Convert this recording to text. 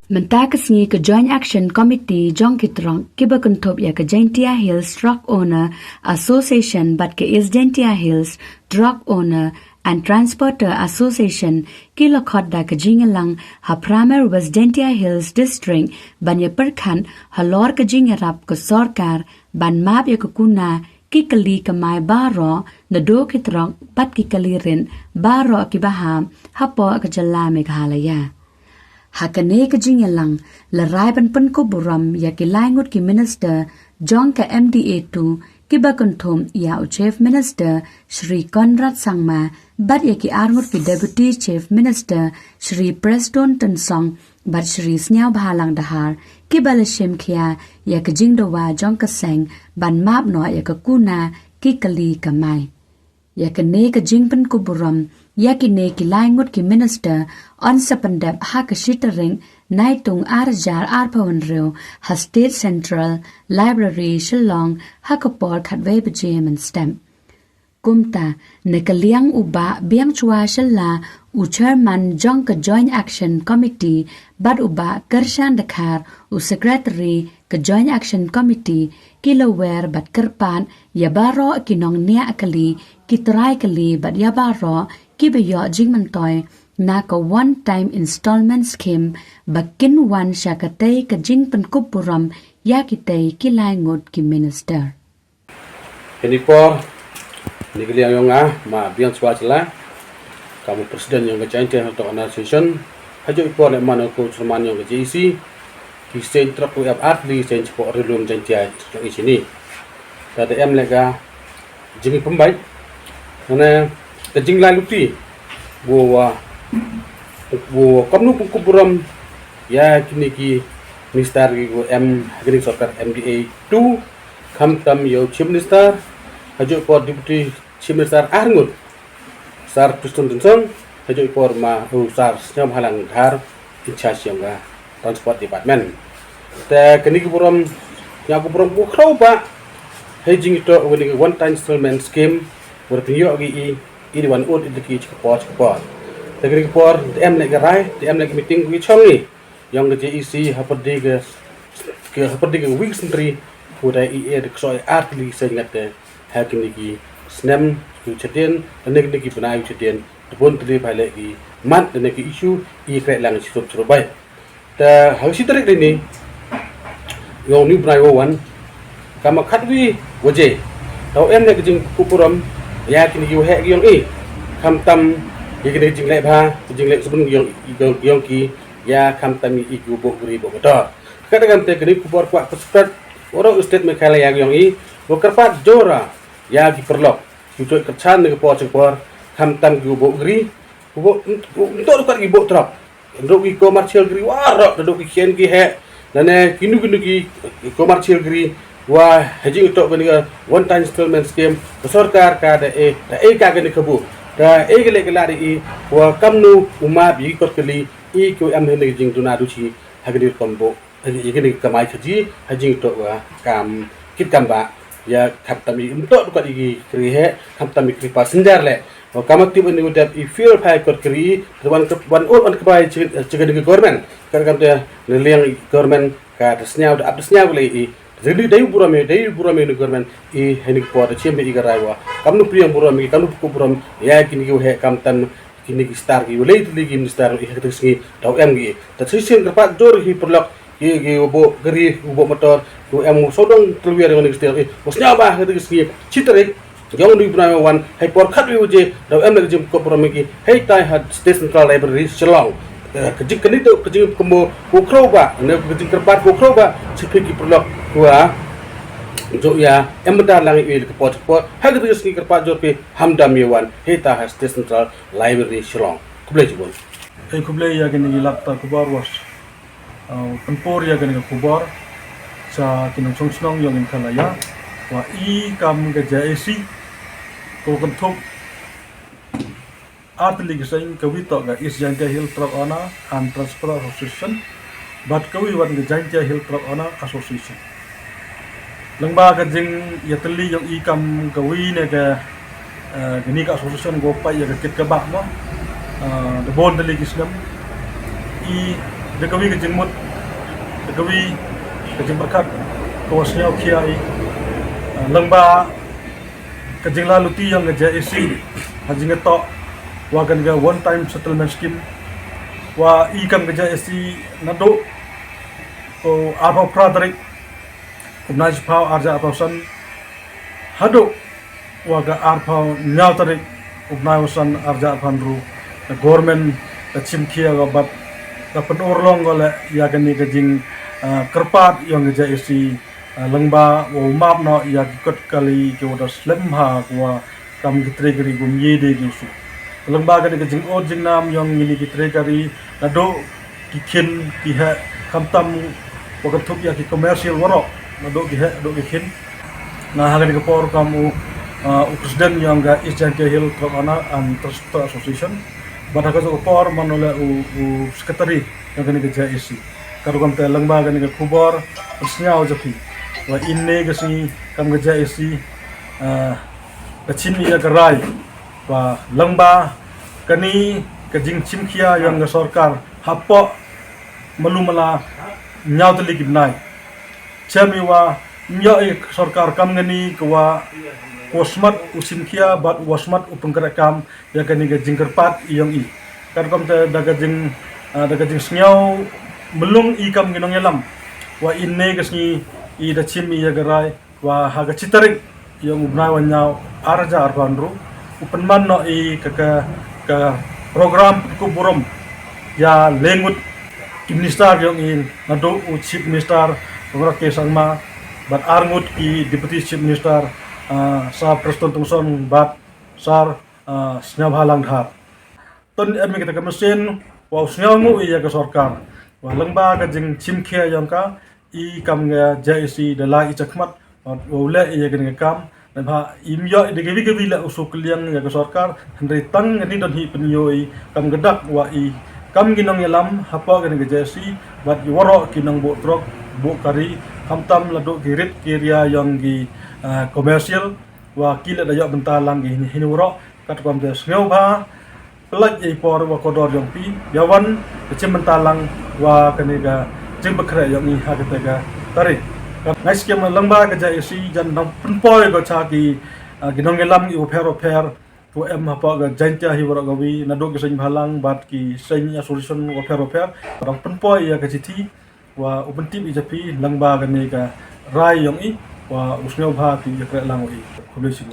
Mentakasngi ke Joint Action Committee Jong Kitrong kiba kuntop ya ke Gentia Hills Truck Owner Association bat ke is Gentia Hills Truck Owner and Transporter Association kilo khodda ke jingelang ha Pramer was Gentia Hills District banya perkan halor ke jingerap ke sorkar ban map ya ke kuna kikali ke mai baro na do kitrong bat kikalirin baro kibaham hapo ke jalame halaya. Hakane ke jingelang lerai ban pen ko buram ya ki langut ki minister Jong ka MDA2 ki bakunthum ya chief minister Shri Conrad Sangma bat ya ki arngut ki deputy chief minister Shri Preston Tensong bat Shri Snyao Bhalang Dahar ki balashim khia ya ki jingdowa Jong ka seng ban map no ya ka kuna ki kali kamai ya kane ka jingpan ko buram ya kine ki langut ki minister on sapandap ha ka shitering naitung arjar arpawan reo ha state central library shillong ha ka por khatwei bejem and stamp kumta ne ka liang uba biang chua shalla u chairman jong ka joint action committee bad uba karshan dakhar u secretary ka joint action committee kilower bat kerpan ya baro kinong nia akali kitrai kali bat ya baro kibayo jingmantoy na ka one time installment scheme bakin wan syakatay ka jingpan kupuram ya kitay kilangot ki minister. Ini po ni kalian yang ma biang swatla kamu presiden yang kecancen atau organisation hajo ipo le mana ko cerman yang JC ki sen truk we art li sen po relum jantia yang di sini. Tadi em lega jingi pembaik mana kejing lalu ti bawa kamnu kuburam ya kini ki minister ki M Hagering Sokar MDA 2 kam tam yo chief minister hajo por deputy chief minister arngut sar Preston Tensong hajo por ma sar Snyao Bhalang Dahar in charge yang transport department te kini kuburam ya kuburam ku kro ba hejing itu winning one time installment scheme berpinyo gi ini wan ut itu ki cepat. Tegri por em lagi rai, em lagi meeting wi chong ni. Yang ke JEC haperdi ke week sentri pura IE de ksoi artli sengat ke hakin ki snem ku chetien nek ki punai chetien debon tri bai lagi mat de ki issue I krek lang sup surbai. Ta hausi tarik ni yang ni punai wan kama khatwi waje. Tau em nek jing kupuram ya kini ki he yang kam tam ye kini jing le ba jing le sebelum yang ki ya kam tam I ku bo guri bo betul kadang te kini kupor kwa spread orang state me khala yang bo kerpat jora ya ki perlok cucuk kercan ke por kam tam ku bo guri bo untuk kat ki bo trap ndok ki commercial guri warok ndok ki kien ki he lane kinu ki commercial guri wah haji untuk beniga one time installment scheme besorkar ka da ka gani kabu da gele gelari wa kamnu umma bi kot kali ko am hene jing tuna duchi hagir kombo gani kamai haji untuk wa kam kit kamba ya kaptami untuk ko igi kri he kaptami kri passenger le wa kamakti beni udap I feel pay kot kri one on kabai chigan government kan te neliang government ka desnya udah abdesnya boleh jadi dari burame ni government henik po da chembe igaraiwa kamnu priyam burame kamnu ko buram ya kini ko he kamtan kini ki star ki wale tli ki star ihtisngi daw em gi ta sisen ka jor hi perlak gi ubo gari ubo motor ko em sodong tluwer ngani star bosnya ba ihtisngi citre jong ni burame wan hay por khat wi uje daw em jim ko burame ki hey tai had state central library Shillong kejing kini tu kejing kemo kokro ba ne kejing kerpat kokro ba sipiki perlok gua jo ya emda lang I ke pot hag tu ski kerpat jo pe hamdam yewan heta has central library Shillong kuble jibon kuble ya gani lapta kubar was tempor ya gani kubar sa kinong songsnong yang kalaya wa I kam ke JEC ko kentuk artli geseng kawi tok ga is Gentia Hill Truck Owner and Transport Association but kawi wan ga Gentia Hill Truck Owner Association langba ka jing yatli yang ikam kawi ne ga gani ka association go pa ya ga kit ka ba mo the bond dali gisnam I dekawi ke jengmut dekawi ke jeng berkat kawasnya kiai lengba ke jeng lalu ti yang ngeja isi hajing ngetok wagan ga one time settlement scheme wa ikam ngeja isi nado ko apa pradrik kumnaj pau arja apausan hado waga arpau nyaltarik upnausan arja apandru government chimkia gabat da penorlong gole yagani gajing kerpat yang ngeja isi lengba wo map no ya kot kali ke wada slemha kwa kam gitre gari gum yede gisu lengba ga gajing o jing nam yang mini gitre gari nado kikin kiha kamtam wakat thup ya ki commercial warok nado kiha do kikin na hagan ke por kamu presiden yang ga East Jaintia Hill Truk Owner and Trust Association bada ka por manole u sekretari yang gani ke JSC karugam te lengba gani ke kubor persnyau japi wa inne gasi kam geja isi kacim iya gerai wa lengba kani kajing chimkia yang ga sarkar hapo malumala nyau teli gibnai chami wa nyo sarkar kam ngani kwa wasmat usimkia bat wasmat upengkerekam ya kani gajing kerpat iyong i karugam te dagajing snyau melung ikam ginong yelam wa inne gasni I da chimi ya garai wa haga citarik yang ubnai wanyau arja arbandru upen manno I ka program kuburum ya lengut minister yang in nado chief minister pengrak kesangma bat arngut I deputy chief minister sa preston tungson bat sar snyab halang dhar ton emi kita kemesin wa snyamu I ya ka sarkar wa lengba ka jing chimkhia yang ka I kam nga JSC dala I chakmat wala I yagan nga kam dan ha imyo de gevi la usukliang ya ka sarkar hendai tang ni don hi penyo I kam gedak wa I kam ginong yalam hapa gan nga JSC bat waro kinong bo truk bo kari hamtam lado girit kiria yang gi commercial wa kila dayo bentalang gi hinuro kat kam de sneu ba pelaj I por wa kodor yang pi yawan cem bentalang wa kaniga jeng bekre yang ni ha ketega tarik ngai skem lengba ka ja isi jan nang punpoi go cha ki ginong gelam I oper to em ha pa ga Jaintia hi wara gawi na do geseng bhalang bat ki senya solution oper rang punpoi ya ka chithi wa upentip I japi lengba ga ne ka rai yang I wa usneu bha ki yakra lang I khulisi